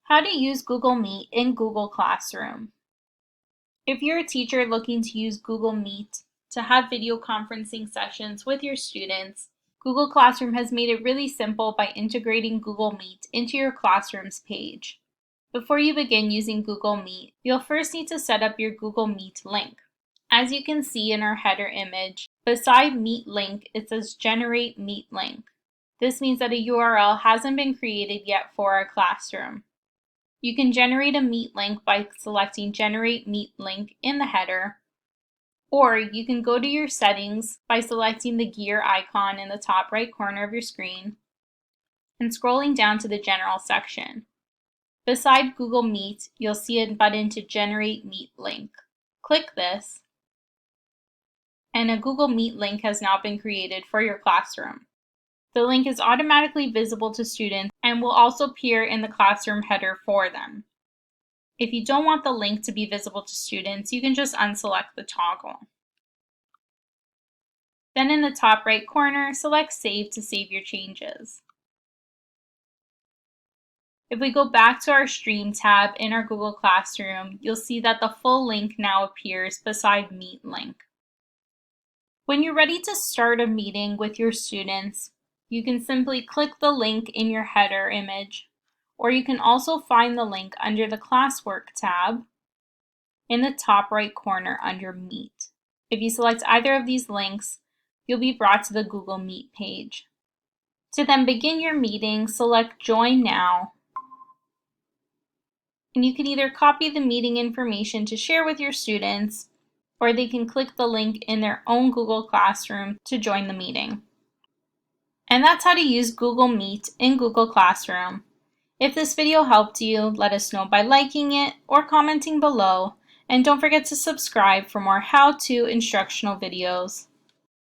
How to use Google Meet in Google Classroom. If you're a teacher looking to use Google Meet to have video conferencing sessions with your students, Google Classroom has made it really simple by integrating Google Meet into your Classrooms page. Before you begin using Google Meet, you'll first need to set up your Google Meet link. As you can see in our header image, beside Meet link, it says Generate Meet Link. This means that a URL hasn't been created yet for our classroom. You can generate a Meet link by selecting Generate Meet Link in the header, or you can go to your settings by selecting the gear icon in the top right corner of your screen and scrolling down to the General section. Beside Google Meet, you'll see a button to Generate Meet Link. Click this, and a Google Meet link has now been created for your classroom. The link is automatically visible to students and will also appear in the classroom header for them. If you don't want the link to be visible to students, you can just unselect the toggle. Then in the top right corner, select Save to save your changes. If we go back to our Stream tab in our Google Classroom, you'll see that the full link now appears beside Meet link. When you're ready to start a meeting with your students, you can simply click the link in your header image, or you can also find the link under the Classwork tab in the top right corner under Meet. If you select either of these links, you'll be brought to the Google Meet page. To then begin your meeting, select Join Now, and you can either copy the meeting information to share with your students, or they can click the link in their own Google Classroom to join the meeting. And that's how to use Google Meet in Google Classroom. If this video helped you, let us know by liking it or commenting below, and don't forget to subscribe for more how-to instructional videos.